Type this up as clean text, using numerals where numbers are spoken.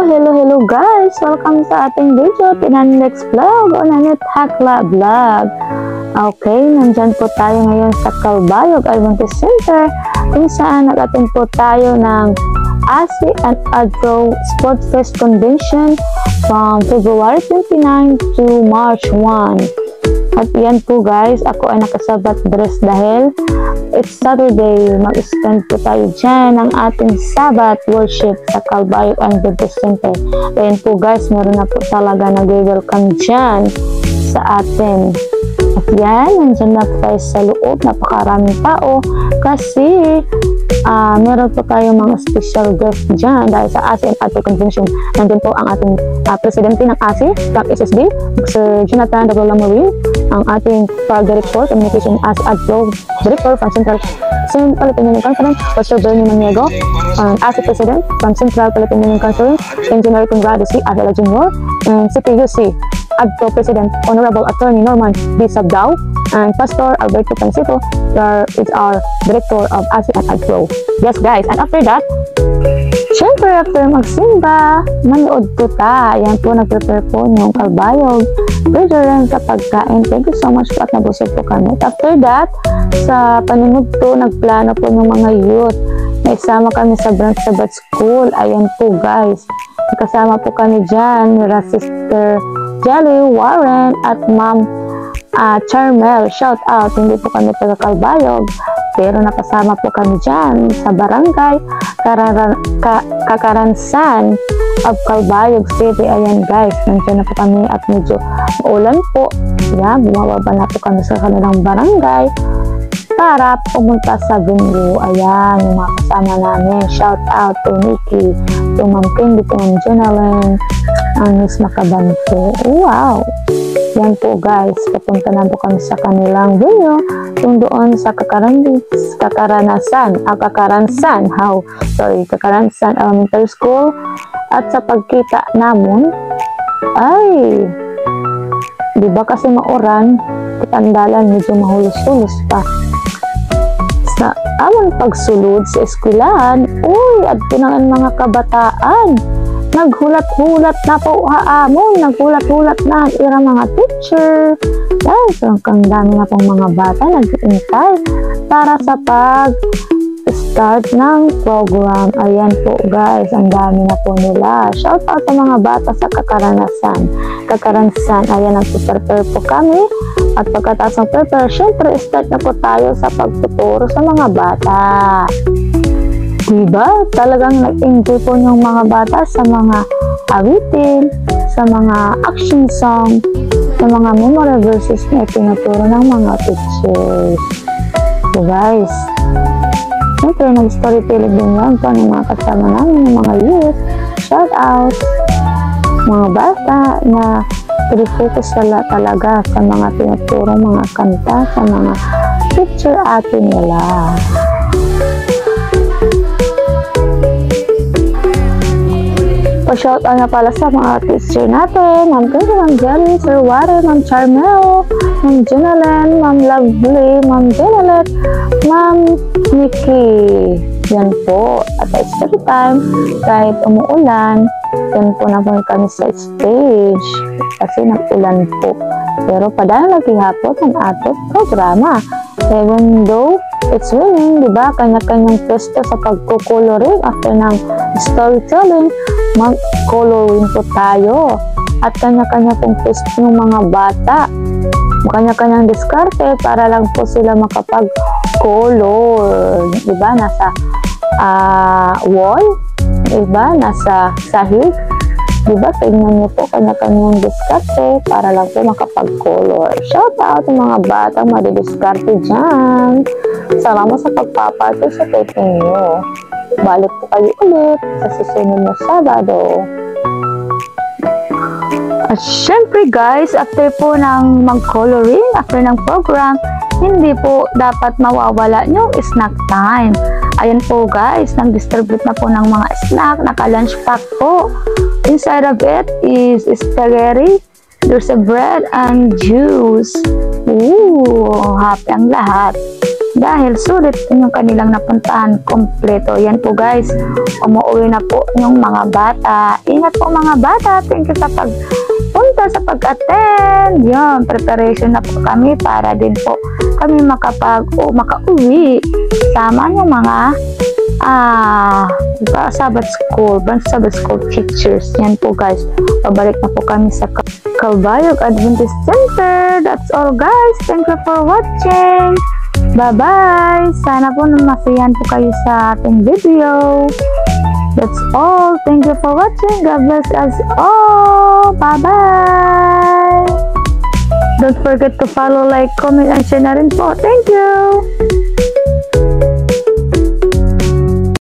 Hello guys! Welcome sa ating video, Pinanlex Vlog o Nanit Hakla Vlog. Okay, nandyan po tayo ngayon sa Calbayog Adventist Center kung saan nag-attend po tayo ng ASI and ADPRO Sport Fest Convention from February 29 to March 1. At yan po guys, ako ay nakasabat dress dahil it's Saturday. Mag-spend po tayo dyan ng ating Sabbath worship sa Calbayog Adventist Center. Ayan po guys, meron na po talaga nag-welcome dyan sa atin. At yan, nandyan na po tayo sa loob. Napakaraming tao kasi meron po tayong mga special guest dyan dahil sa ASI and ADPRO Convention. Nandun po ang ating presidente ng ASI, Cap SSB, Sir Jonathan Marine, ang ating Director, Communication ASI ADPRO Director from Central Philippine Union Conference, Pastor Bernie Maniego, and ASI President from Central Philippine Union Conference, Engineer Conrado C. Adela Jr., and CPUC ADPRO President, Honorable Attorney Norman B. Sabdao, and Pastor Alberto Pancito, is our Director of ASI and ADPRO. Yes guys, and after that, syempre after magsimba, manood po ta. Yan po, nag-prepare po yung Calbayog Brethren sa pagkain. Thank you so much po at nabusog po kami. At after that, sa paninod po, nagplano po ng mga youth. Naisama kami sa branch school. Ayan po guys, kasama po kami dyan, nila Sister Jelly Warren at Ma'am Charmel. Shout out, hindi po kami taga Calbayog, pero nakasama po kami dyan sa barangay Kakaransan of Calbayog City. Ayan guys, nandiyan na po kami at medyo ulan po. Yan, bumababa na po kami sa kanilang barangay para pumunta sa venue. Ayan, yung mga kasama namin. Shout out to Nikki, to Ma'am Candy, to Ma'am Jonalyn, Miss Makabanto. Wow! Yan po guys, papunta na po kami sa kanilang venue, yung doon sa Kakaransan Elementary School. At sa pagkita namon, ay, di ba kasi mauran, kitandalan, medyo mahulus-hulus pa. Sa amon pagsulod sa eskwelahan, uy, at pinangan mga kabataan, naghulat-hulat na po haamon, naghulat-hulat na ang mga teacher. Guys, ang dami na pong mga bata nag-intay para sa pag-start ng program. Ayan po guys, ang dami na po nila. Shout out sa mga bata sa Kakaransan. Ayan, nag-prepare po kami. At pagkatapos ng prepare, syempre start na po tayo sa pagtuturo sa mga bata. Diba? Talagang nag-enjoy po yung mga bata sa mga awitin, sa mga action song, sa mga memory verses na tinuturo ng mga teachers. So guys, siyempre nag-storytelling din lang po ng mga kasama namin, ng mga youth. Shout out! Mga bata na focus talaga sa mga tinuturo, mga kanta, sa mga teacher atin nila. Shout out na pala sa mga teacher natin, Ma'am Candy, Ma'am Jelly, Sir Warren, Ma'am Charmel, Ma'am Jonalyn, Ma'am Lovely, Ma'am Janet, Ma'am Nikki. Yan po. At every time, kahit umuulan, yan po na po kami sa stage kasi nag-ulan po. Pero padala lagi hapon ang ating programa. Even though it's raining, diba? Kanya-kanyang pwesto sa pagkukoloring after ng storytelling, mag-coloring po tayo. At kanya-kanya pong pwesto ng mga bata. Kanya-kanyang diskarte para lang po sila makapag-color. Diba? Nasa wall. Diba? Nasa sahig. Diba? Tingnan niyo po kanya-kanyang diskarte para lang po makapag-color. Shout out sa mga bata madidiskarte dyan. Salamat sa pagpaparticipate ninyo. Balik po kayo ulit sa susunod na Sabado. At syempre guys, after po ng mag-coloring, after ng program, hindi po dapat mawawala yung snack time. Ayan po guys, nag-distribute na po ng mga snack, naka-lunch pack po. Inside of it is spaghetti, there's a bread and juice. Ooh, happy ang lahat. dahil sulit yung kanilang napuntahan, kompleto. Yan po guys, umuwi na po yung mga bata. Ingat po mga bata, thank you sa pagpunta, sa pag-attend. Yun, preparation na po kami para din po kami makauwi sama ng mga Sabbath school teachers. Yan po guys, pabalik na po kami sa Calbayog Adventist Center. That's all guys, thank you for watching. Bye-bye! Sana po masiyahan po kayo sa ating video. That's all. Thank you for watching. God bless us all. Bye-bye! Don't forget to follow, like, comment, and share na rin po. Thank you!